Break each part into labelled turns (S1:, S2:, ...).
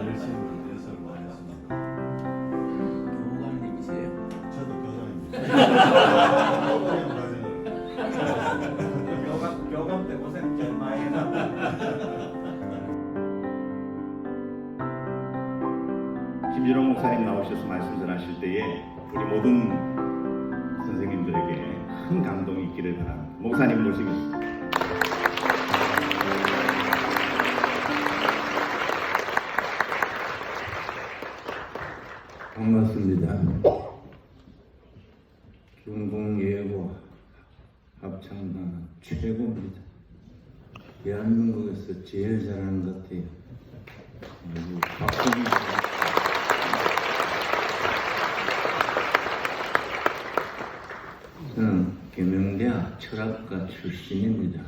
S1: 열심히 연습을 많이 했습니다.
S2: 교관님이세요?
S1: 저도 교장입니다.
S3: 교감 때 고생 제일 많이 했나?
S4: 김진호 목사님 나오셔서 말씀 전하실 때에 우리 모든 선생님들에게 큰 감동이 있기를 바랍니다. 목사님 모시겠습니다.
S5: 반갑습니다. 중공예고 합창단 최고입니다. 대한민국에서 제일 잘하는 것 같아요. 그리고 박수님. 저는 계명대학 철학과 출신입니다.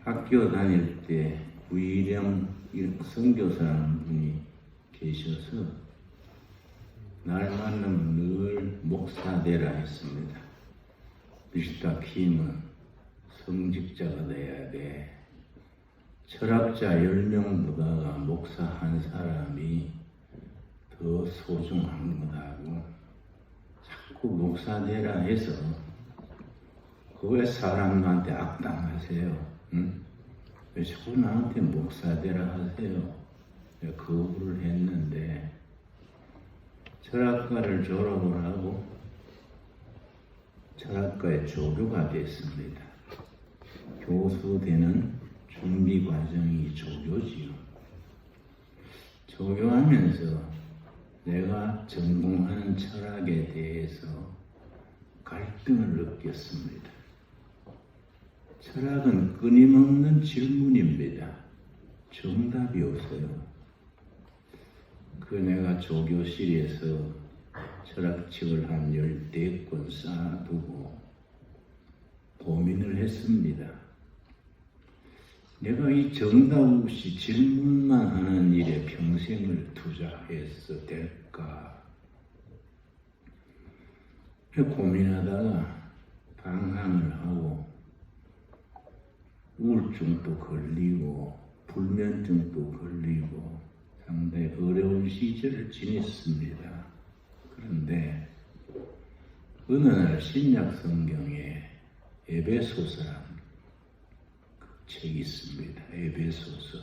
S5: 학교 다닐 때 위령 선교사라는 분이 계셔서 날 만나면 늘 목사 되라 했습니다. 미스터 킴은 성직자가 돼야 돼. 철학자 10명보다 목사 한 사람이 더 소중한 거다고 자꾸 목사 되라 해서 왜 사람한테 악당하세요? 응? 왜 자꾸 나한테 목사 되라 하세요? 거부를 했는데 철학과를 졸업을 하고 철학과의 조교가 됐습니다. 교수 되는 준비 과정이 조교지요. 조교하면서 내가 전공하는 철학에 대해서 갈등을 느꼈습니다. 철학은 끊임없는 질문입니다. 정답이 없어요. 내가 조교실에서 철학책을 한 10권 쌓아두고 고민을 했습니다. 내가 이 정답 없이 질문만 하는 일에 평생을 투자해서 될까? 고민하다가 방황을 하고 우울증도 걸리고 불면증도 걸리고 상당히 어려운 시절을 지냈습니다. 그런데 어느 날 신약 성경에 에베소서라는 책이 있습니다. 에베소서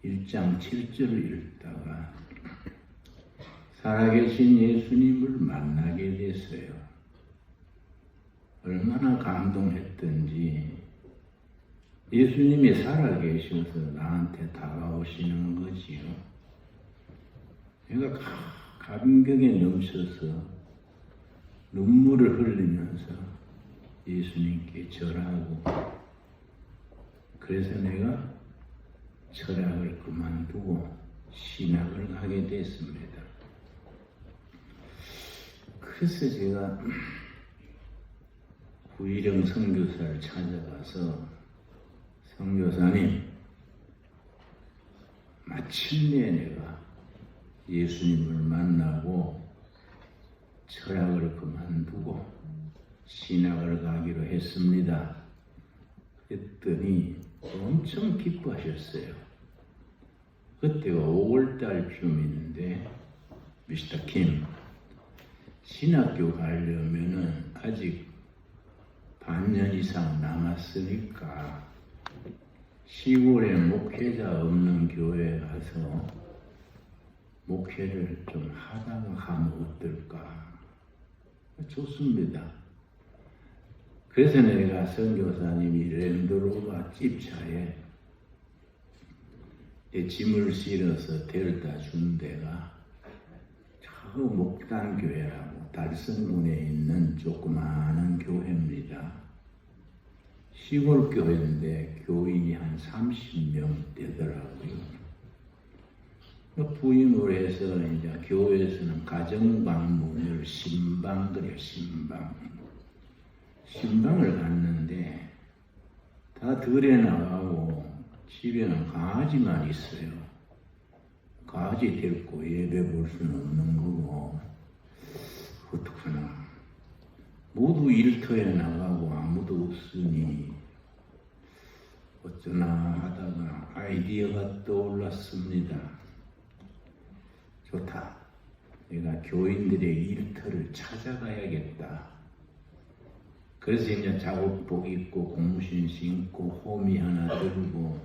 S5: 1장 7절을 읽다가 살아계신 예수님을 만나게 됐어요. 얼마나 감동했던지 예수님이 살아계셔서 나한테 다가오시는 거지요. 내가 감격에 넘쳐서 눈물을 흘리면서 예수님께 절하고 그래서 내가 철학을 그만두고 신학을 하게 됐습니다. 그래서 제가 후일영 선교사를 찾아가서 선교사님, 마침내 내가 예수님을 만나고 철학을 그만두고 신학을 가기로 했습니다. 그랬더니 엄청 기뻐하셨어요. 그때가 5월달쯤인데 미스터 킴, 신학교 가려면은 아직 반년 이상 남았으니까 시골에 목회자 없는 교회에 가서 목회를 좀 하다가 가면 어떨까? 좋습니다. 그래서 내가 선교사님이 랜드로버 집차에 내 짐을 실어서 데려다 준 데가 저 목단교회라고 달성군에 있는 조그마한 교회입니다. 시골 교회인데 교인이 한 30명 되더라고요. 부임을 해서 이제 교회에서는 가정 방문을 신방 그래요. 신방을 갔는데 다 들에 나가고 집에는 강아지만 있어요. 강아지 데리고 예배 볼 수는 없는 거고 어떡하나. 모두 일터에 나가고 아무도 없으니 어쩌나 하다가 아이디어가 떠올랐습니다. 좋다. 내가 교인들의 일터를 찾아가야겠다. 그래서 이제 작업복 입고 고무신 신고 호미 하나 들고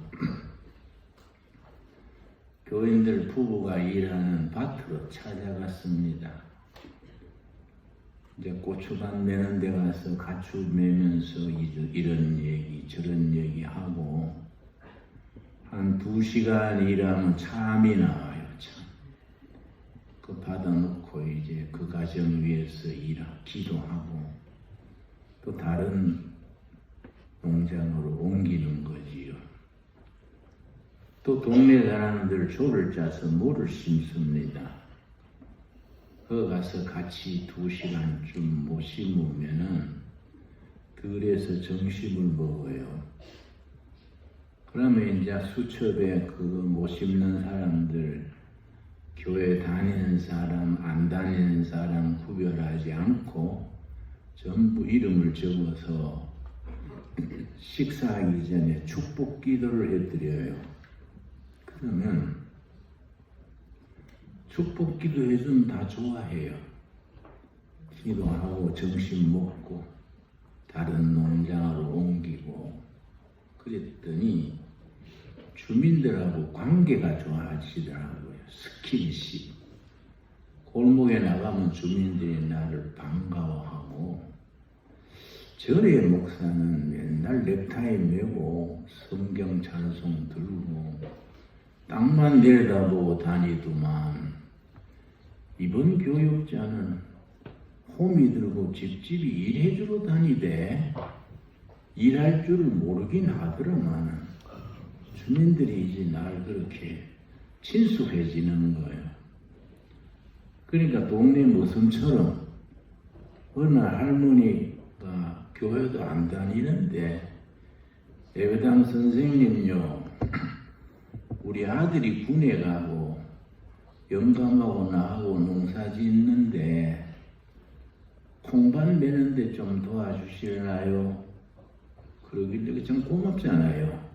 S5: 교인들 부부가 일하는 밭으로 찾아갔습니다. 이제 고추밭 매는 데 가서 가축 매면서 이런 얘기 저런 얘기 하고 한 2시간 일하면 참이 나와요. 참. 그 받아놓고 이제 그 가정 위해서 기도하고 또 다른 농장으로 옮기는 거지요. 또 동네 사람들 조를 짜서 모를 심습니다. 거 가서 같이 2시간쯤 못 심으면은 들에서 점심을 먹어요. 그러면 이제 수첩에 그거 못 심는 사람들, 교회 다니는 사람, 안 다니는 사람 구별하지 않고 전부 이름을 적어서 식사하기 전에 축복 기도를 해드려요. 그러면 축복 기도해주면 다 좋아해요. 기도하고 점심 먹고 다른 농장으로 옮기고 그랬더니 주민들하고 관계가 좋아지더라고요. 스킨십. 골목에 나가면 주민들이 나를 반가워하고 절의 목사는 맨날 넥타이 메고 성경 찬송 들고 땅만 내려다보고 다니더만 이번 교육자는 호미 들고 집집이 일해주러 다니대. 일할 줄을 모르긴 하더라마는 주민들이 이제 날 그렇게 친숙해지는 거예요. 그러니까 동네 모습처럼 어느 할머니가 교회도 안 다니는데 예배당 선생님요, 우리 아들이 군에 가고 영감하고 나하고 농사 짓는데 콩밭 매는데 좀 도와주실래요? 그러길래 참 고맙잖아요.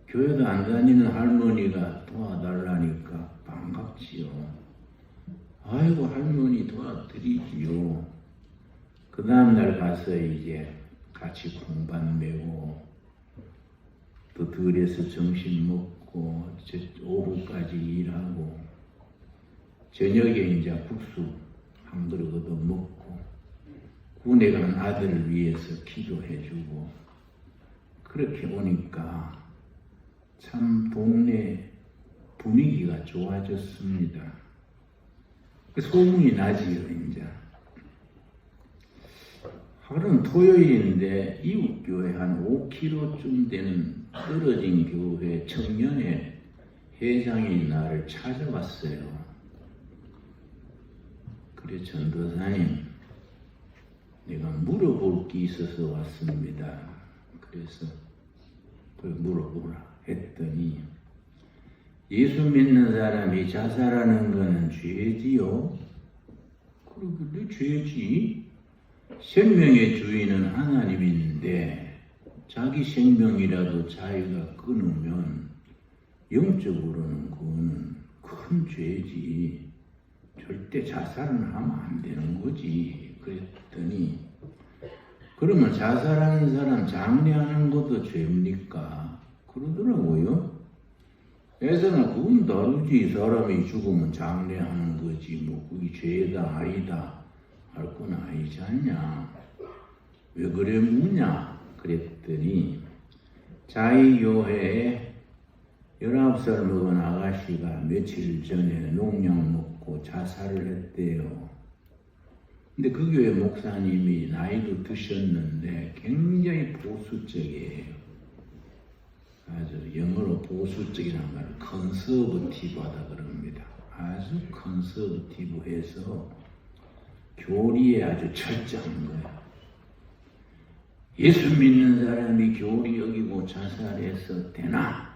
S5: 교회도 안 다니는 할머니가 도와달라니까 반갑지요. 아이고 할머니 도와드리지요. 그 다음날 가서 이제 같이 콩밭 메고 또 들에서 점심 먹고 오후까지 일하고 저녁에 이제 국수 한 그릇 얻어 먹고 군에 간 아들을 위해서 기도해주고 그렇게 오니까 참 동네 분위기가 좋아졌습니다. 소문이 나지요. 이제 하루는 토요일인데 이웃 교회 한 5km쯤 되는 떨어진 교회 청년회 회장이 나를 찾아왔어요. 그래 전도사님, 내가 물어볼 게 있어서 왔습니다. 그래서 그걸 물어보라 했더니 예수 믿는 사람이 자살하는 것은 죄지요? 그러길래 죄지. 생명의 주인은 하나님인데 자기 생명이라도 자기가 끊으면 영적으로는 그거는 큰 죄지. 절대 자살은 하면 안 되는 거지. 그랬더니 그러면 자살하는 사람 장례하는 것도 죄입니까? 그러더라고요. 그래서는 그건 다르지. 사람이 죽으면 장례하는 거지. 뭐 그게 죄다 아니다 할 건 아니지 않냐. 왜 그래 묻냐. 그랬더니 자기 교회에 19살 먹은 아가씨가 며칠 전에 농약 먹고 자살을 했대요. 근데 그 교회 목사님이 나이도 드셨는데 굉장히 보수적이에요. 아주 영어로 보수적이라는 말 컨서버티브하다 그럽니다. 아주 컨서버티브해서 교리에 아주 철저한 거예요. 예수 믿는 사람이 교리 어기고 자살해서 되나?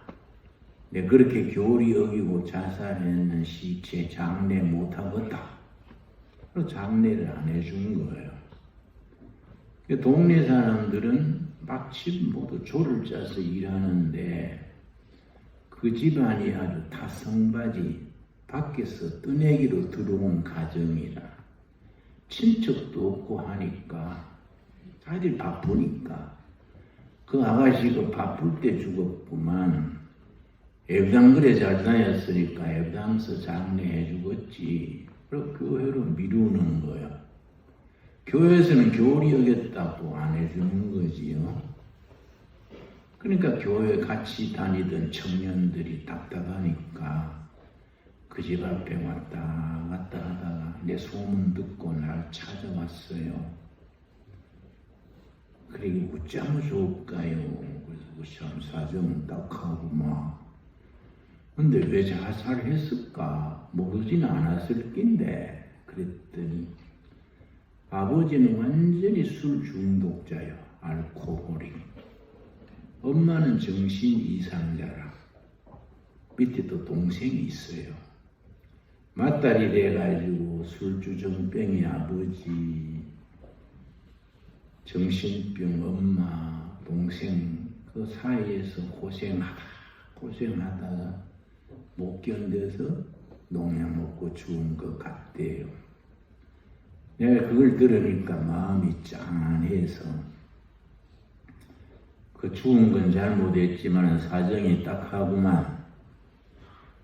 S5: 내 그렇게 교리 어기고 자살했는 시체 장례 못하겠다. 그래서 장례를 안 해준 거예요. 동네 사람들은 마치 모두 조를 짜서 일하는데 그 집안이 아주 다성바지 밖에서 뜨내기로 들어온 가정이라 친척도 없고 하니까 아주 바쁘니까 그 아가씨가 바쁠 때 죽었구만. 애부당 그래 잘 다녔으니까 애부당서 장례해 주겠지. 그리고 교회로 미루는 거야. 교회에서는 교리 여겼다고 안 해주는 거지요. 그러니까 교회 같이 다니던 청년들이 답답하니까 그 집 앞에 왔다 갔다 하다가 내 소문 듣고 날 찾아왔어요. 그리고 어쩌면 좋을까요? 그래서 참 사정은 딱하고 막. 근데 왜 자살을 했을까? 모르지는 않았을 낀데 그랬더니 아버지는 완전히 술 중독자야. 알코올이. 엄마는 정신 이상자라. 밑에 또 동생이 있어요. 맞다리 돼가지고 술주정병이 아버지, 정신병 엄마, 동생 그 사이에서 고생하다가 못 견뎌서 농약 먹고 죽은 것 같대요. 내가 그걸 들으니까 마음이 짠해서 그 죽은 건 잘못했지만 사정이 딱하구만.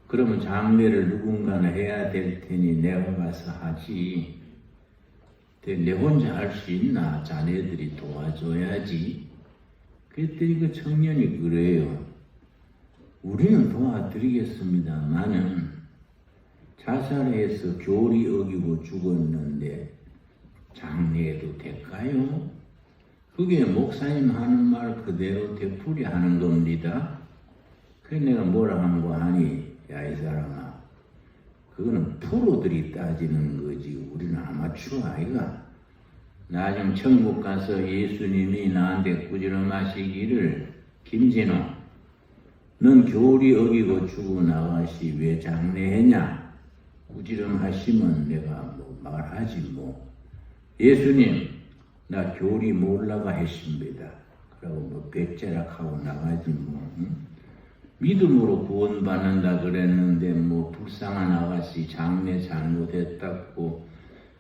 S5: 그러면 장례를 누군가는 해야 될 테니 내가 가서 하지. 내 혼자 할 수 있나? 자네들이 도와줘야지. 그랬더니 그 청년이 그래요. 우리는 도와드리겠습니다만은 자살해서 교리 어기고 죽었는데 장례해도 될까요? 그게 목사님 하는 말 그대로 되풀이 하는 겁니다. 그래서 내가 뭐라 한 거 하니, 야 이 사람아, 그거는 프로들이 따지는 거지 우리는 아마추어 아이가. 나중 천국 가서 예수님이 나한테 꾸지람하시기를, 김진호 넌 교리 어기고 죽어 나가시 왜 장례했냐? 꾸지람하시면 내가 뭐 말하지 뭐. 예수님 나 교리 몰라가 했습니다. 그러고 뭐 백제락하고 나가지 뭐. 응? 믿음으로 구원받는다 그랬는데 뭐 불쌍한 아가씨 장례 잘못했다고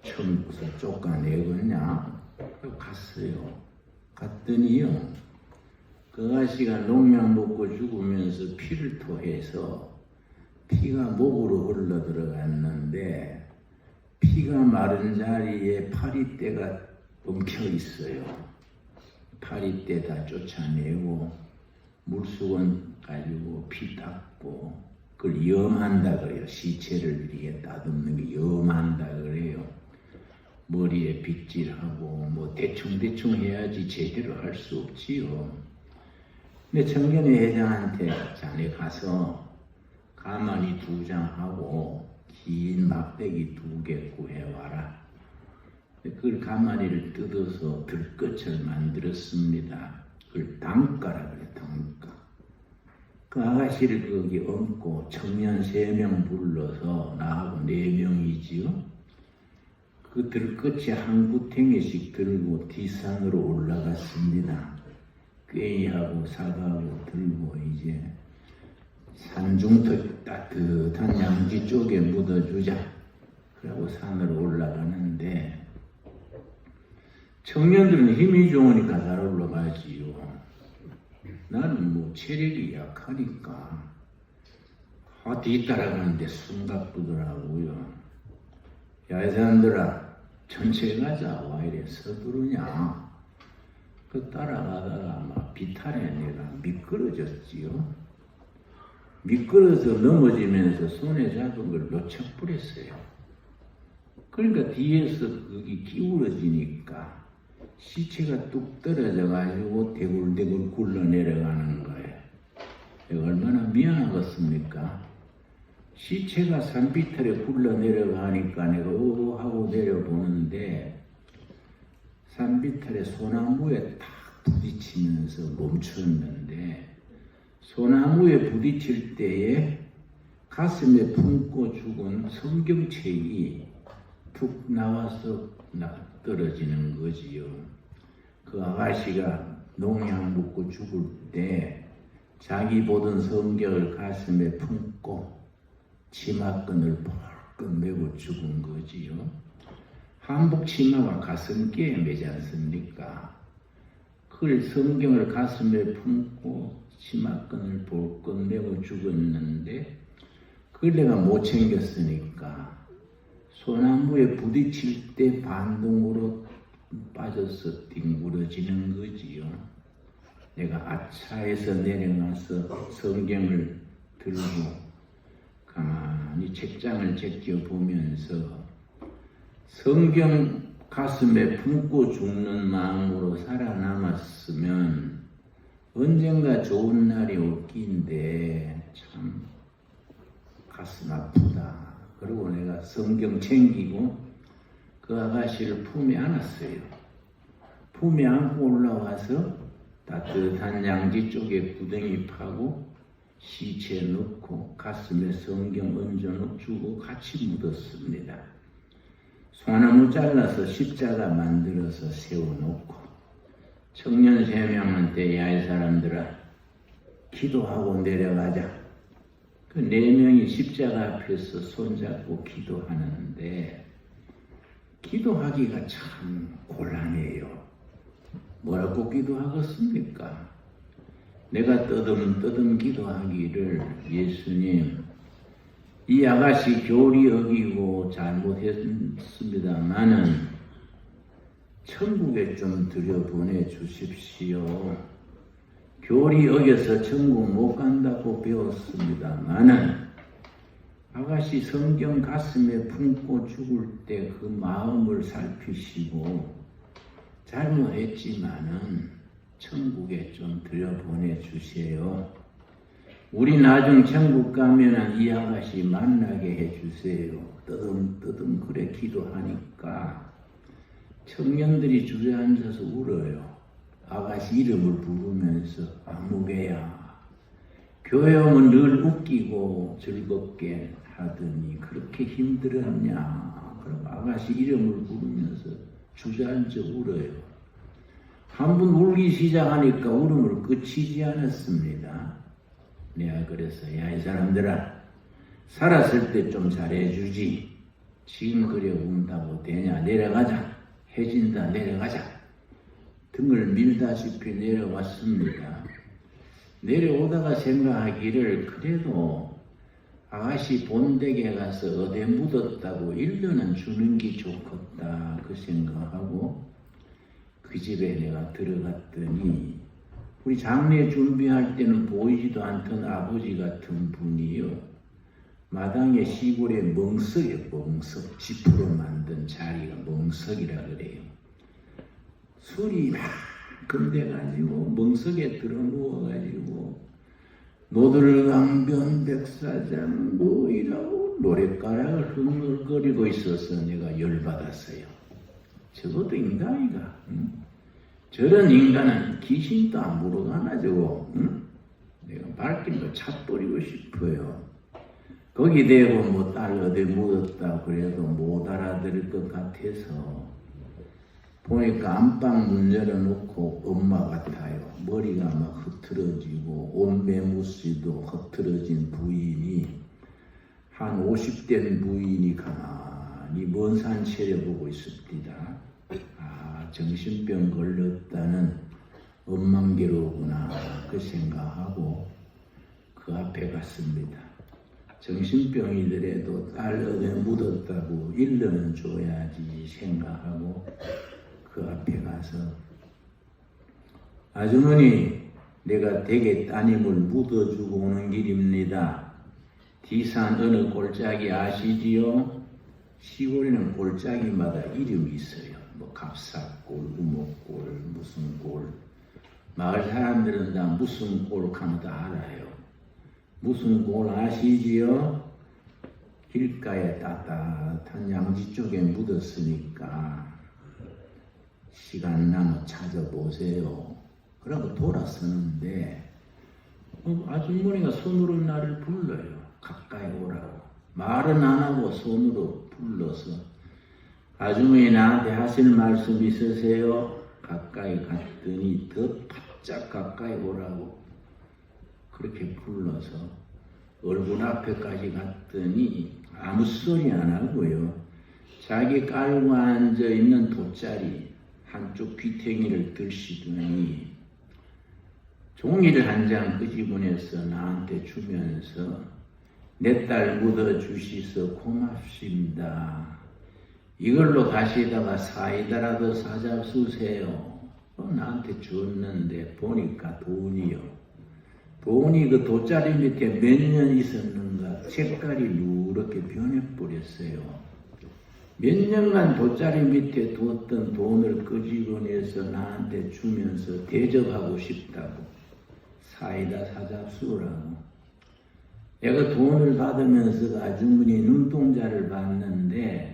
S5: 처음부터 쫓아내겠냐? 갔어요. 갔더니요, 그 아가씨가 농약 먹고 죽으면서 피를 토해서 피가 목으로 흘러 들어갔는데 피가 마른 자리에 파리떼가 엉켜 있어요. 파리떼 다 쫓아내고 물수건 가지고 피 닦고 그걸 염한다 그래요. 시체를 이렇게 따듬는 게 염한다 그래요. 머리에 빗질하고 뭐 대충 해야지 제대로 할 수 없지요. 근데 청년회 회장한테 자네 가서 가마니 2장 하고 긴 막대기 2개 구해와라. 그걸 가마니를 뜯어서 들꽃을 만들었습니다. 그걸 당가라 그래, 당가. 그 아가씨를 거기 얹고 청년 3명 불러서 나하고 4명이지요. 그 들꽃이 한 구탱이씩 들고 뒷산으로 올라갔습니다. 꾀하고 사과하고 들고 이제 산중턱 따뜻한 양지 쪽에 묻어주자. 그러고 산으로 올라가는데 청년들은 힘이 좋으니까 잘 올라가지요. 나는 뭐 체력이 약하니까 뒤따라가는데 숨가쁘더라고요. 야, 이 사람들아, 천천히 가자. 와 이래 서두르냐? 그 따라가다가 막 비탈에 내가 미끄러졌지요. 미끄러져 넘어지면서 손에 잡은 걸 놓쳐버렸어요. 그러니까 뒤에서 거기 기울어지니까 시체가 뚝 떨어져가지고 대굴대굴 굴러 내려가는 거예요. 얼마나 미안하겠습니까? 시체가 산비탈에 굴러 내려가니까 내가 하고 내려보는데 산비탈에 소나무에 탁 부딪히면서 멈췄는데 소나무에 부딪힐 때에 가슴에 품고 죽은 성경책이 툭 나와서 떨어지는 거지요. 그 아가씨가 농약 묻고 죽을 때 자기 보던 성경을 가슴에 품고 치마끈을 벌끈 메고 죽은 거지요. 한복 치마가 가슴께에 매지 않습니까? 그걸 성경을 가슴에 품고 치마끈을 벌끈 메고 죽었는데 그걸 내가 못 챙겼으니까 소나무에 부딪힐 때 반동으로 빠져서 뒹굴어지는 거지요. 내가 아차에서 내려가서 성경을 들고 가만히 책장을 제껴보면서 성경 가슴에 품고 죽는 마음으로 살아남았으면 언젠가 좋은 날이 올 낀데 참 가슴 아프다. 그리고 내가 성경 챙기고 그 아가씨를 품에 안았어요. 품에 안고 올라와서 따뜻한 양지 쪽에 구덩이 파고 시체 넣고 가슴에 성경 얹어 주고 같이 묻었습니다. 소나무 잘라서 십자가 만들어서 세워놓고 청년 3명한테 야 이 사람들아 기도하고 내려가자. 그 4명이 십자가 앞에서 손잡고 기도하는데 기도하기가 참 곤란해요. 뭐라고 기도하겠습니까? 내가 떠듬떠듬 기도하기를 예수님 이 아가씨 교리 어기고 잘못했습니다마는 천국에 좀 들여보내 주십시오. 교리 어겨서 천국 못 간다고 배웠습니다마는 아가씨 성경 가슴에 품고 죽을 때 그 마음을 살피시고 잘못했지만은 천국에 좀 들여보내 주세요. 우리 나중 천국 가면은 이 아가씨 만나게 해주세요. 뜨듬뜨듬 그래 기도하니까 청년들이 주저앉아서 울어요. 아가씨 이름을 부르면서 아무개야 교회 오면 늘 웃기고 즐겁게 하더니 그렇게 힘들었냐. 그럼 아가씨 이름을 부르면서 주저앉아 울어요. 한 번 울기 시작하니까 울음을 그치지 않았습니다. 내가 그래서 야 이 사람들아 살았을 때 좀 잘해주지 지금 그래 운다고 되냐. 내려가자. 해진다. 내려가자. 등을 밀다시피 내려왔습니다. 내려오다가 생각하기를 그래도 아가씨 본댁에 가서 어디 묻었다고 1년은 주는 게 좋겠다 그 생각하고 그 집에 내가 들어갔더니 우리 장례 준비할 때는 보이지도 않던 아버지 같은 분이요. 마당에 시골에 멍석에 멍석 10% 만든 자리가 멍석이라 그래요. 술이 막 건대가지고 멍석에 들어 누워가지고 노들강변 백사장 뭐이라고 노랫가락을 흥얼거리고 있어서 내가 열받았어요. 저것도 인간이가 응? 저런 인간은 귀신도 안 물어가나 저거 응? 내가 발길로 차버리고 싶어요. 거기 대고 뭐 딸 어디 묻었다 그래도 못 알아들을 것 같아서 보니까 안방 문 열어놓고 엄마 같아요. 머리가 막 흐트러지고 옷매무새도 흐트러진 부인이 한 50된 부인이 가만히 먼 산 che려보고 있습니다. 아 정신병 걸렸다는 엄만개로구나 그 생각하고 그 앞에 갔습니다. 정신병이더라도 딸 어디 묻었다고 일러는 줘야지 생각하고 그 앞에 가서 아주머니 내가 댁에 따님을 묻어주고 오는 길입니다. 뒤산 어느 골짜기 아시지요? 시골에는 골짜기마다 이름이 있어요. 뭐 갑사골, 우목골, 무슨 골. 마을 사람들은 다 무슨 골 하면 다 알아요. 무슨 골 아시지요? 길가에 따뜻한 양지 쪽에 묻었으니까 시간 나면 찾아보세요. 그러고 돌아서는데 아주머니가 손으로 나를 불러요. 가까이 오라고. 말은 안 하고 손으로 불러서 아주머니 나한테 하실 말씀 있으세요? 가까이 갔더니 더 바짝 가까이 오라고 그렇게 불러서 얼굴 앞에까지 갔더니 아무 소리 안 하고요. 자기 깔고 앉아 있는 돗자리 한쪽 귀탱이를 들시더니 종이를 한 장 끄집어내서 나한테 주면서 내 딸 묻어주시서 고맙습니다. 이걸로 다시다가 사이다라도 사잡수세요. 나한테 줬는데 보니까 돈이요. 돈이 그 돗자리 밑에 몇 년 있었는가 색깔이 누렇게 변해버렸어요. 몇 년간 돗자리 밑에 두었던 돈을 끄집어내서 나한테 주면서 대접하고 싶다고 사이다 사잡수라고. 내가 돈을 받으면서 아주머니 눈동자를 봤는데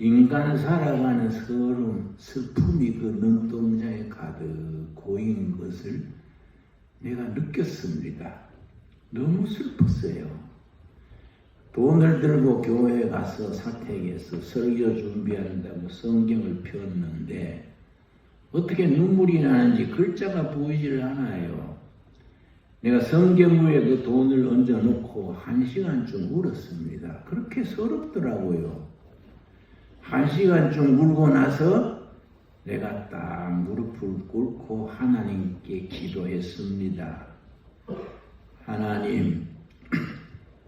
S5: 인간 살아가는 서름, 슬픔이 그 눈동자에 가득 고인 것을 내가 느꼈습니다. 너무 슬펐어요. 돈을 들고 교회에 가서 사택에서 설교 준비한다고 성경을 폈는데 어떻게 눈물이 나는지 글자가 보이질 않아요. 내가 성경 위에 그 돈을 얹어놓고 1시간쯤 울었습니다. 그렇게 서럽더라고요. 1시간쯤 울고 나서 내가 딱 무릎을 꿇고 하나님께 기도했습니다. 하나님,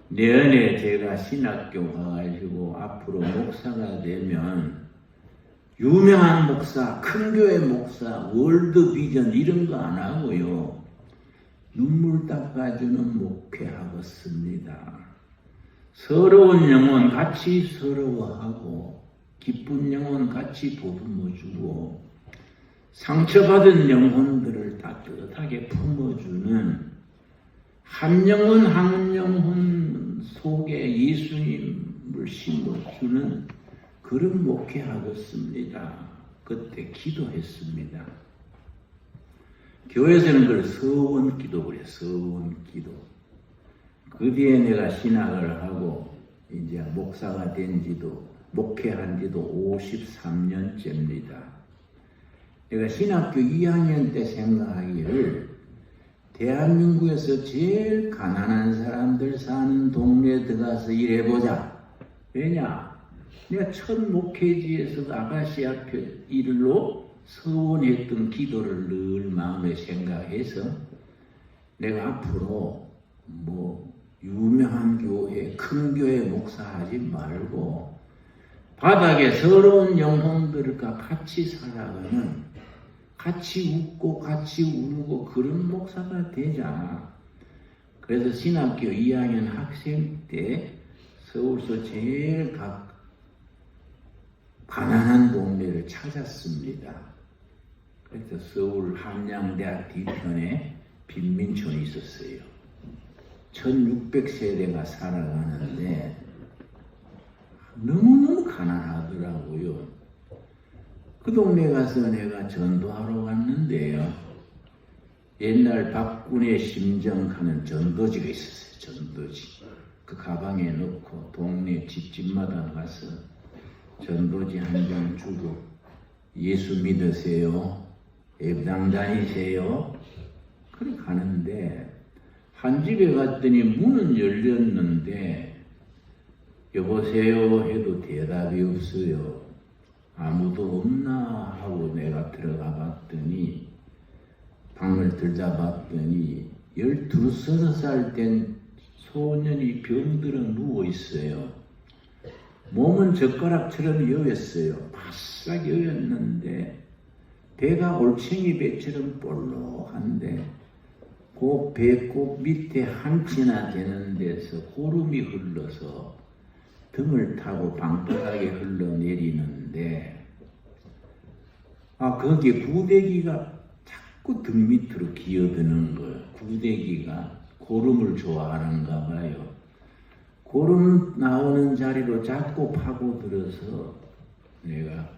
S5: 내년에 제가 신학교 가가지고 앞으로 목사가 되면 유명한 목사, 큰 교회 목사, 월드비전 이런 거 안 하고요. 눈물 닦아주는 목회하겠습니다. 서러운 영혼 같이 서러워하고 기쁜 영혼 같이 보듬어주고 상처받은 영혼들을 따뜻하게 품어주는 한 영혼 한 영혼 속에 예수님을 심어주는 그런 목회하겠습니다. 그때 기도했습니다. 교회에서는 그걸 서원기도 그래, 서원기도. 그 뒤에 내가 신학을 하고 이제 목사가 된 지도 목회한 지도 53년째입니다. 내가 신학교 2학년 때 생각하기를 대한민국에서 제일 가난한 사람들 사는 동네에 들어가서 일해보자. 왜냐? 내가 첫 목회지에서 아가씨 앞에 일로 서원했던 기도를 늘 마음에 생각해서 내가 앞으로 유명한 교회, 큰 교회 목사하지 말고 바닥에 서러운 영혼들과 같이 살아가는, 같이 웃고 같이 울고 그런 목사가 되자. 그래서 신학교 2학년 학생 때 서울서 제일 가난한 동네를 찾았습니다. 그래서 서울 함양대학 뒤편에 빈민촌이 있었어요. 1600세대가 살아가는데 너무너무 가난하더라고요. 그 동네 가서 내가 전도하러 갔는데요. 옛날 박군의 심정하는 전도지가 있었어요. 전도지. 그 가방에 넣고 동네 집집마다 가서 전도지 한 장 주고 예수 믿으세요? 예배당 다니세요? 그래 가는데 한 집에 갔더니 문은 열렸는데 여보세요 해도 대답이 없어요. 아무도 없나 하고 내가 들어가 봤더니 방을 들여다봤더니 12, 13살 된 소년이 병들어 누워 있어요. 몸은 젓가락처럼 여였어요. 바싹 여였는데 배가 올챙이 배처럼 볼록한데 그 배꼽 밑에 한치나 되는 데서 고름이 흘러서 등을 타고 방바닥에 흘러내리는데 거기에 구데기가 자꾸 등 밑으로 기어드는 거예요. 구데기가 고름을 좋아하는가 봐요. 고름 나오는 자리로 자꾸 파고들어서 내가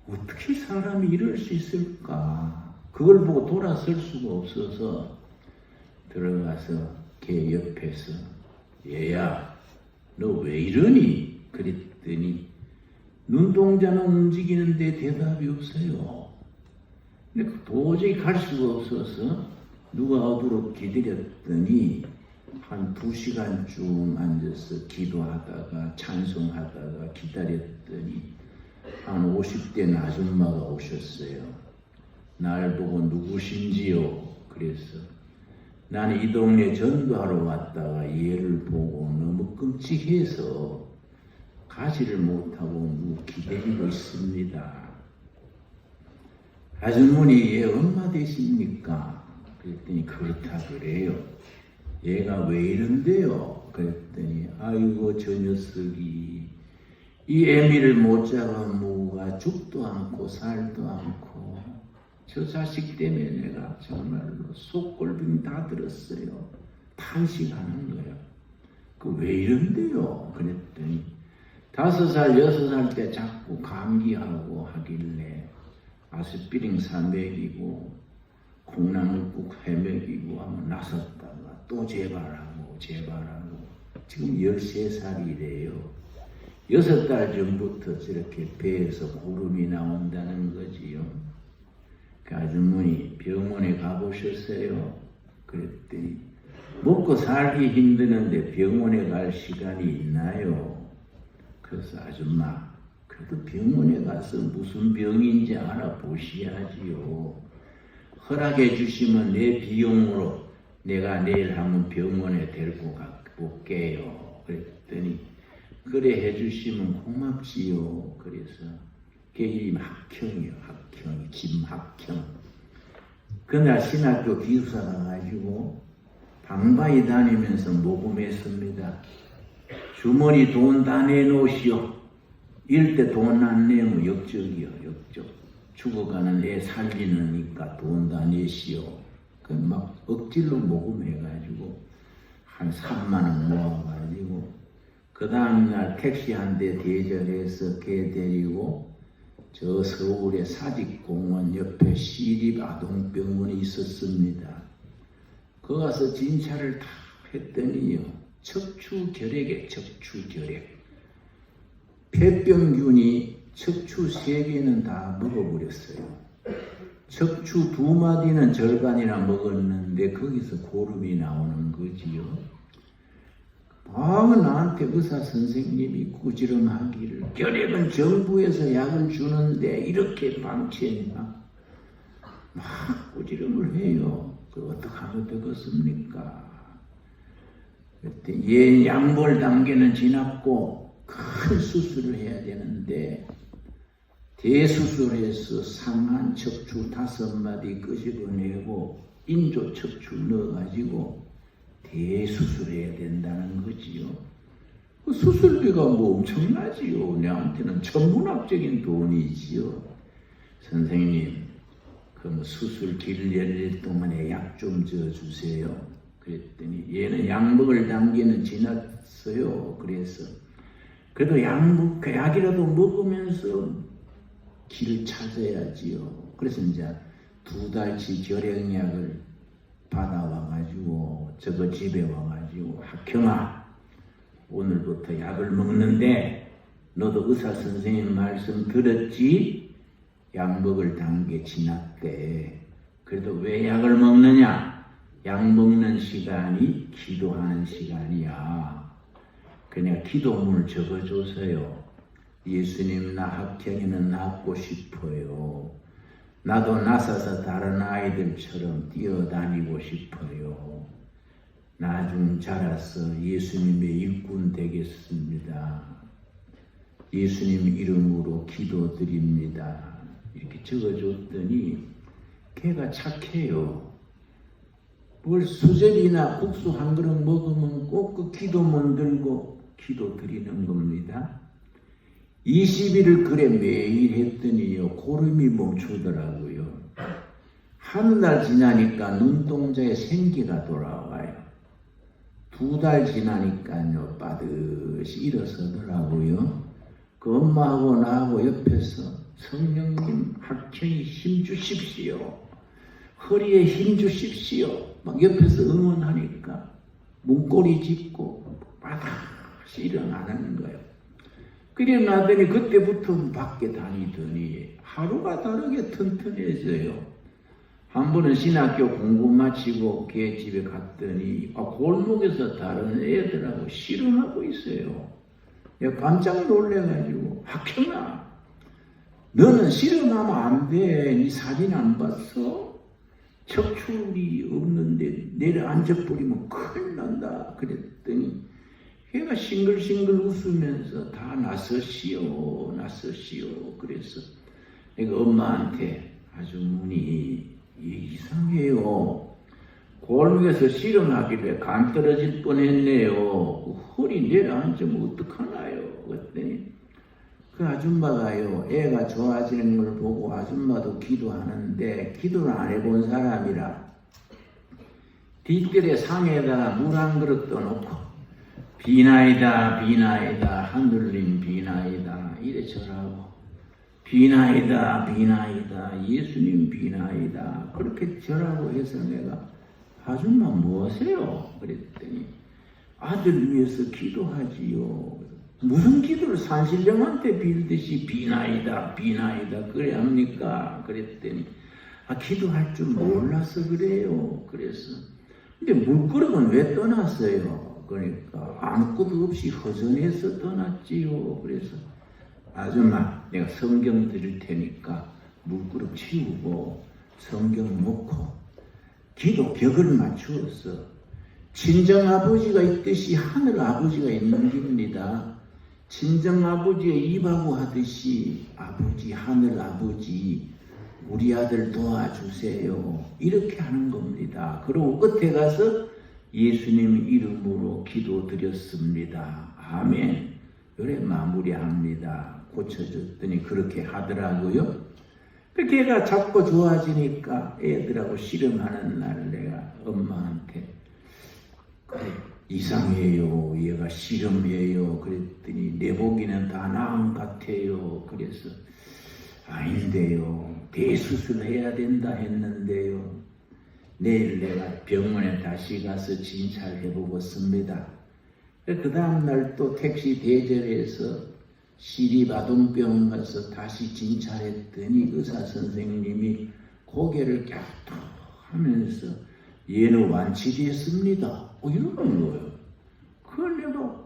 S5: 어떻게 사람이 이럴 수 있을까? 그걸 보고 돌아설 수가 없어서 들어가서 걔 옆에서 얘야 너 왜 이러니? 그랬더니 눈동자는 움직이는데 대답이 없어요. 근데 도저히 갈 수가 없어서 누가 오도록 기다렸더니 한 2시간쯤 앉아서 기도하다가 찬송하다가 기다렸더니 한 50대 아줌마가 오셨어요. 날 보고 누구신지요? 그래서 나는 이 동네 전도하러 왔다가 얘를 보고 너무 끔찍해서 가지를 못하고 기다리고 있습니다. 아주머니 얘 엄마 되십니까? 그랬더니 그렇다 그래요. 얘가 왜 이런데요? 그랬더니 아이고 저 녀석이 이 애미를 못 잡아먹어가 죽도 않고 살도 않고 저 자식 때문에 내가 정말로 속골빙 다 들었어요. 탄식하는 거예요. 그 왜 이런데요? 그랬더니 5살, 6살 때 자꾸 감기하고 하길래 아스피린 사 먹이고 콩나물국 해 먹이고 하면 나섰다가 또 재발하고 지금 13살이래요. 6달 전부터 저렇게 배에서 고름이 나온다는 거지요. 그 아주머니 병원에 가보셨어요? 그랬더니 먹고 살기 힘드는데 병원에 갈 시간이 있나요? 그래서 아줌마 그래도 병원에 가서 무슨 병인지 알아보셔야지요. 허락해 주시면 내 비용으로 내가 내일 한번 병원에 데리고 가볼게요. 그랬더니 그래 해주시면 고맙지요. 그래서 걔 학형이요. 학형, 김학형. 그날 신학교 기숙사 가가지고 방바이 다니면서 모금했습니다. 주머니 돈 다 내놓으시오. 이럴 때 돈 안 내면 역적이요. 역적. 죽어가는 애 살리니까 돈 다 내시오. 그 막 억지로 모금해가지고 한 3만 원 모아가지고 그 다음날 택시 한 대 대절해서 걔 데리고 저 서울의 사직공원 옆에 시립아동병원에 있었습니다. 거기 가서 진찰을 다 했더니요. 척추결핵에 척추결핵. 폐병균이 척추 3개는 다 먹어버렸어요. 척추 2마디는 절반이나 먹었는데 거기서 고름이 나오는 거지요. 나한테 의사 선생님이 꾸지람하기를 결핵은 정부에서 약을 주는데 이렇게 방치했냐 막 꾸지람을 해요. 그 어떻게 하면 되겠습니까? 그때 얘 양볼 단계는 지났고 큰 수술을 해야 되는데 대수술해서 상한 척추 5마디 끄집어내고 인조 척추 넣어가지고 대수술해야 된다는 거지요. 그 수술비가 뭐 엄청나지요. 내한테는 천문학적인 돈이지요. 선생님, 그 뭐 수술 길 열릴 동안에 약 좀 줘주세요. 그랬더니 얘는 약 먹을 단계는 지났어요. 그래서 그래도 약이라도 먹으면서 길을 찾아야지요. 그래서 이제 2달치 결핵약을 받아와가지고 저거 집에 와가지고 학형아 오늘부터 약을 먹는데 너도 의사 선생님 말씀 들었지? 약 먹을 단계 지났대. 그래도 왜 약을 먹느냐? 약 먹는 시간이 기도하는 시간이야. 그냥 기도문을 적어줘서요. 예수님 나 학형이는 낫고 싶어요. 나도 나서서 다른 아이들처럼 뛰어다니고 싶어요. 나중 자라서 예수님의 일꾼 되겠습니다. 예수님 이름으로 기도드립니다. 이렇게 적어줬더니 걔가 착해요. 뭘 수제비나 국수 한 그릇 먹으면 꼭 그 기도문 들고 기도 드리는 겁니다. 20일을 그래 매일 했더니요 고름이 멈추더라고요. 한 달 지나니까 눈동자에 생기가 돌아와요. 2달 지나니까요 빠듯이 일어서더라고요. 그 엄마하고 나하고 옆에서 성령님 학형이 힘 주십시오. 허리에 힘 주십시오. 막 옆에서 응원하니까 문고리 짚고 빠듯이 일어나는 거예요. 그래 나더니 그때부터 밖에 다니더니 하루가 다르게 튼튼해져요. 한 번은 신학교 공부 마치고 걔 집에 갔더니 골목에서 다른 애들하고 씨름하고 있어요. 내가 깜짝 놀래가지고 학형아 너는 씨름하면 안 돼. 네 사진 안 봤어? 척추이 없는데 내려앉아버리면 큰일 난다. 그랬더니 걔가 싱글싱글 웃으면서 다 나서시오. 그래서 내가 엄마한테 아주머니 이상해요. 골목에서 씨름하길래 간 떨어질 뻔했네요. 허리 내려앉으면 어떡하나요? 그랬더니 그 아줌마가요, 애가 좋아지는 걸 보고 아줌마도 기도하는데 기도를 안 해본 사람이라 뒷뜰에 상에다가 물 한 그릇 떠놓고 비나이다 하늘님 비나이다 이래 절하고 비나이다 예수님 비나이다 그렇게 절하고 해서 내가 아줌마 뭐하세요? 그랬더니 아들 위해서 기도하지요. 무슨 기도를 산신령한테 빌듯이 비나이다 그래 합니까? 그랬더니 기도할 줄 몰라서 그래요. 그래서 근데 물그릇은 왜 떠났어요? 그러니까 아무것도 없이 허전해서 떠났지요. 그래서 아줌마 내가 성경 드릴 테니까 물그릇 치우고 성경 놓고 기도 벽을 맞추었어. 친정아버지가 있듯이 하늘아버지가 있는 겁니다. 친정아버지의 입하고 하듯이 아버지 하늘아버지 우리 아들 도와주세요. 이렇게 하는 겁니다. 그리고 끝에 가서 예수님 이름으로 기도드렸습니다. 아멘. 그래 마무리합니다. 고쳐줬더니 그렇게 하더라고요. 걔가 자꾸 좋아지니까 애들하고 씨름하는 날 내가 엄마한테 그래 이상해요. 얘가 씨름해요. 그랬더니 내 보기는 다 나은 같아요. 그래서 아닌데요. 대수술해야 된다 했는데요. 내일 내가 병원에 다시 가서 진찰해 보겠습니다. 그 다음날 또 택시 대절해서 시립아동병원 가서 다시 진찰했더니 의사 선생님이 고개를 갸륵 하면서 얘는 완치됐습니다. 이러는 거예요. 그걸 내가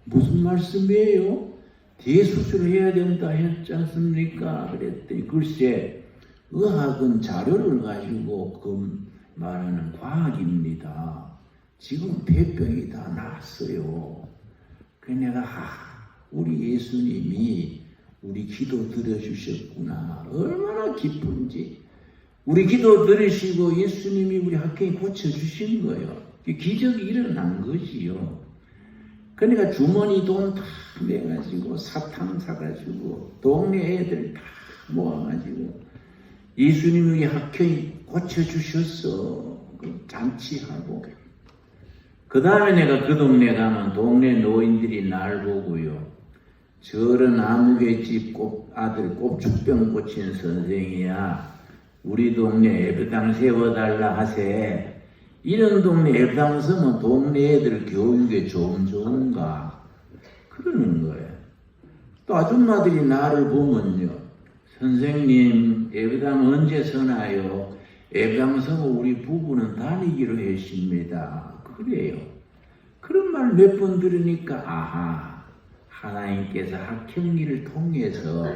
S5: 무슨 말씀이에요? 대수술을 해야 된다 했지 않습니까? 그랬더니 글쎄 의학은 자료를 가지고 그 말하는 과학입니다. 지금 폐병이 다 났어요. 그래서 내가 우리 예수님이 우리 기도 들어주셨구나. 얼마나 기쁜지. 우리 기도 들으시고 예수님이 우리 학교에 고쳐주신 거예요. 기적이 일어난 거지요. 그러니까 주머니 돈 다 내가지고 사탕 사가지고 동네 애들 다 모아가지고 예수님이 우리 학교에 고쳐주셨어. 잔치하고. 그 다음에 내가 그 동네 가면 동네 노인들이 날 보고요. 저런 아무개집 아들 꼽축병 고친 선생이야. 우리 동네 예배당 세워달라 하세. 이런 동네 예배당 서면 동네 애들 교육에 좋은가? 그러는 거예요. 또 아줌마들이 나를 보면요. 선생님 예배당 언제 서나요? 예배당 서고 우리 부부는 다니기로 했습니다. 그래요. 그런 말 몇 번 들으니까 하나님께서 학형리를 통해서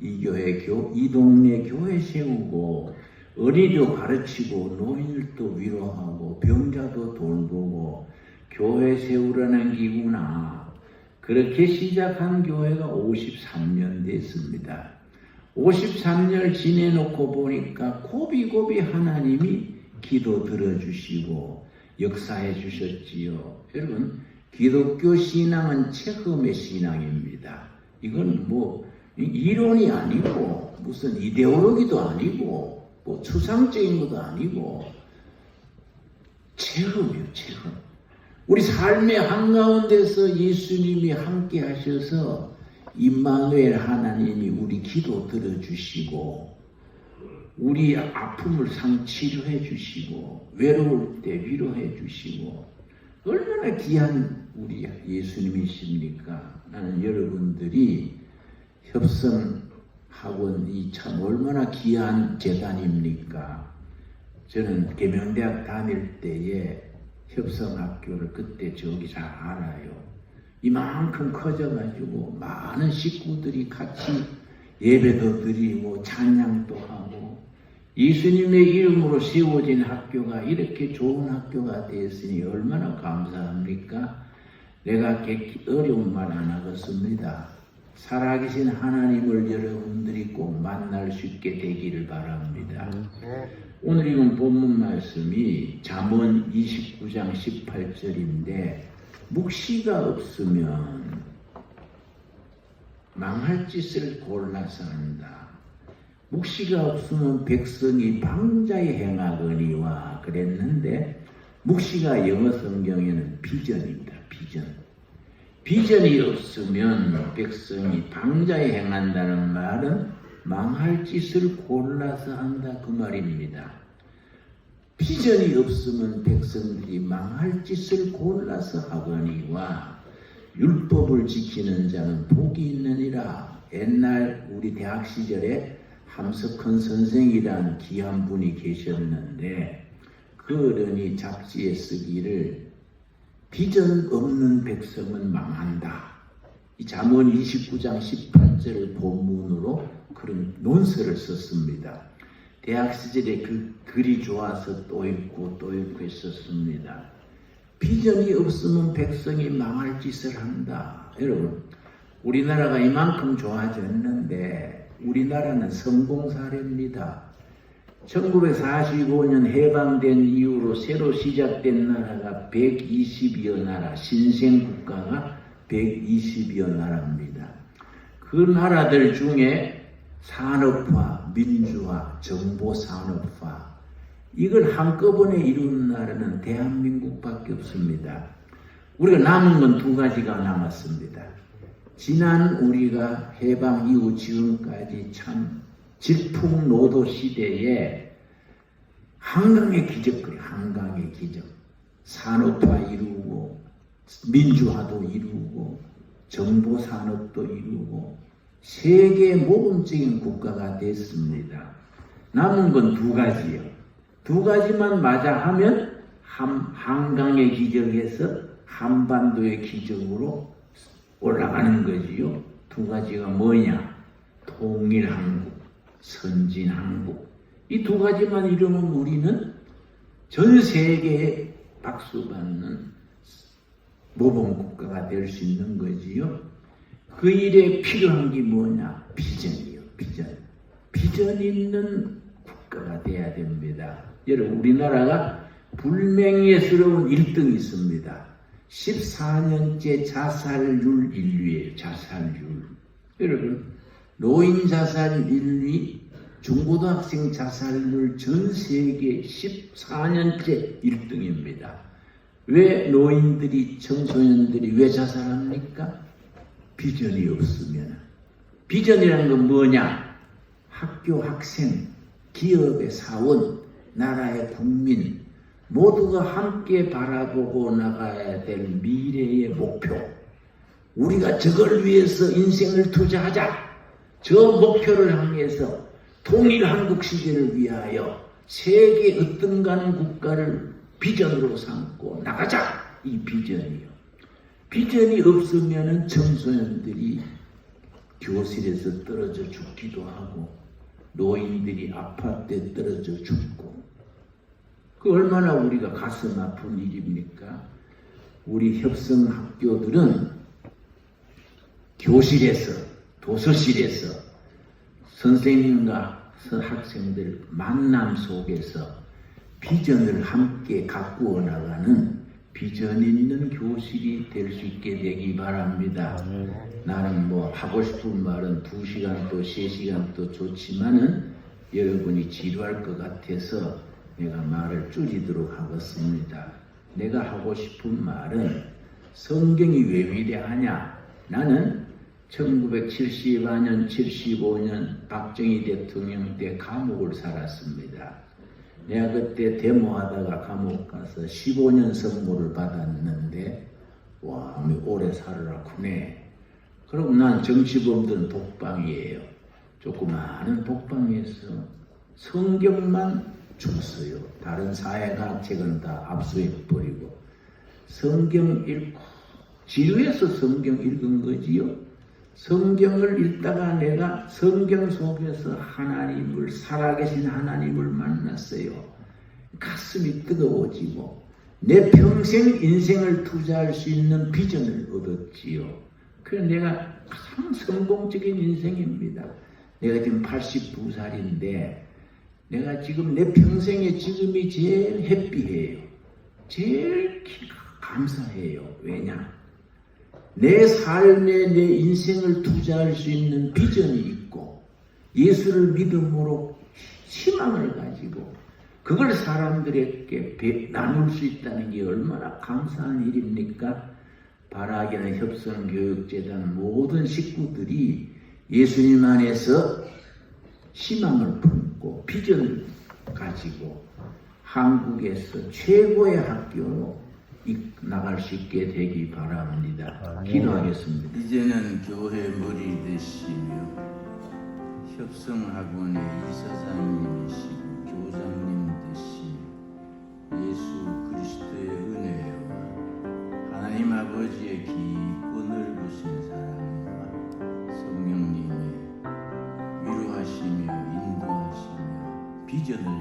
S5: 이 동네 교회 세우고 어린이도 가르치고 노인들도 위로하고 병자도 돌보고 교회 세우라는 기구나. 그렇게 시작한 교회가 53년 됐습니다. 53년 지내놓고 보니까 고비고비 하나님이 기도 들어주시고 역사해 주셨지요. 여러분 기독교 신앙은 체험의 신앙입니다. 이건 뭐 이론이 아니고 무슨 이데올로기도 아니고 뭐 추상적인 것도 아니고 체험이에요. 체험. 우리 삶의 한가운데서 예수님이 함께 하셔서 임마누엘 하나님이 우리 기도 들어주시고 우리 아픔을 치료해 주시고 외로울 때 위로해 주시고 얼마나 귀한 우리 예수님이십니까? 나는 여러분들이 협성학원이 참 얼마나 귀한 재단입니까? 저는 계명대학 다닐 때에 협성학교를 그때 저기 잘 알아요. 이만큼 커져가지고 많은 식구들이 같이 예배도 드리고 찬양도 하고 예수님의 이름으로 세워진 학교가 이렇게 좋은 학교가 되었으니 얼마나 감사합니까? 내가 어려운 말 안 하겠습니다. 살아계신 하나님을 여러분들이 꼭 만날 수 있게 되기를 바랍니다. 오늘 읽은 본문 말씀이 잠언 29장 18절인데 묵시가 없으면 망할 짓을 골라서 한다. 묵시가 없으면 백성이 방자에 행하거니와 그랬는데 묵시가 영어 성경에는 비전입니다. 비전이 없으면 백성이 방자에 행한다는 말은 망할 짓을 골라서 한다 그 말입니다. 비전이 없으면 백성들이 망할 짓을 골라서 하거니와 율법을 지키는 자는 복이 있느니라. 옛날 우리 대학 시절에 함석헌 선생이라는 귀한 분이 계셨는데 그 어른이 잡지에 쓰기를 비전 없는 백성은 망한다. 이 잠언 29장 18절을 본문으로 그런 논설을 썼습니다. 대학 시절에 그 글이 좋아서 또 읽고 했었습니다. 비전이 없으면 백성이 망할 짓을 한다. 여러분, 우리나라가 이만큼 좋아졌는데 우리나라는 성공 사례입니다. 1945년 해방된 이후로 새로 시작된 나라가 120여 나라, 신생 국가가 120여 나라입니다. 그 나라들 중에 산업화, 민주화, 정보산업화 이걸 한꺼번에 이루는 나라는 대한민국밖에 없습니다. 우리가 남은 건 두 가지가 남았습니다. 지난 우리가 해방 이후 지금까지 참 질풍노도 시대에 한강의 기적거리, 한강의 기적. 산업화 이루고 민주화도 이루고 정보산업도 이루고 세계 모범적인 국가가 됐습니다. 남은 건 두 가지요. 두 가지만 맞아 하면 한강의 기적에서 한반도의 기적으로 올라가는 거지요. 두 가지가 뭐냐? 통일한국, 선진한국. 이 두 가지만 이루면 우리는 전 세계에 박수받는 모범국가가 될 수 있는 거지요. 그 일에 필요한 게 뭐냐? 비전이요. 비전 있는 국가가 돼야 됩니다. 여러분, 우리나라가 불명예스러운 1등이 있습니다. 14년째 자살률 1위예요. 자살률. 여러분, 노인 자살 1위, 중고등학생 자살률 전 세계 14년째 1등입니다. 왜 노인들이, 청소년들이 왜 자살합니까? 비전이 없으면. 비전이라는 건 뭐냐? 학교 학생, 기업의 사원, 나라의 국민 모두가 함께 바라보고 나가야 될 미래의 목표. 우리가 저걸 위해서 인생을 투자하자. 저 목표를 향해서 통일한국 시대를 위하여 세계 어떤가는 국가를 비전으로 삼고 나가자. 이 비전이요. 비전이 없으면 청소년들이 교실에서 떨어져 죽기도 하고 노인들이 아파트에 떨어져 죽고 그 얼마나 우리가 가슴 아픈 일입니까? 우리 협성학교들은 교실에서 도서실에서 선생님과 학생들 만남 속에서 비전을 함께 가꾸어 나가는 비전 있는 교실이 될 수 있게 되기 바랍니다. 나는 뭐 하고 싶은 말은 2시간도 3시간도 좋지만은 여러분이 지루할 것 같아서 내가 말을 줄이도록 하겠습니다. 내가 하고 싶은 말은 성경이 왜 위대하냐? 나는 1974년, 75년 박정희 대통령 때 감옥을 살았습니다. 내가 그때 데모하다가 감옥 가서 15년 선고를 받았는데 와, 오래 살으라 크네. 그럼 난 정치범들은 독방이에요. 조그마한 독방에서 성경만 줬어요. 다른 사회과학책은 다 압수해버리고 성경 읽고 지루해서 성경 읽은 거지요. 성경을 읽다가 내가 성경 속에서 하나님을, 살아계신 하나님을 만났어요. 가슴이 뜨거워지고 내 평생 인생을 투자할 수 있는 비전을 얻었지요. 그래서 내가 참 성공적인 인생입니다. 내가 지금 82살인데 내가 지금 내 평생에 지금이 제일 해피해요. 제일 감사해요. 왜냐? 내 삶에 내 인생을 투자할 수 있는 비전이 있고 예수를 믿음으로 희망을 가지고 그걸 사람들에게 나눌 수 있다는 게 얼마나 감사한 일입니까? 바라기는 협성교육재단 모든 식구들이 예수님 안에서 희망을 품고 비전을 가지고 한국에서 최고의 학교로 나갈 수 있게 되기 바랍니다. 기도하겠습니다. 이제는 교회 머리 되시며 협성학원의 이사장님이시고 교장님 되시며 예수 그리스도의 은혜와 하나님 아버지의 깊고 넓으신 사랑과 성령님의 위로하시며 인도하시며 비전을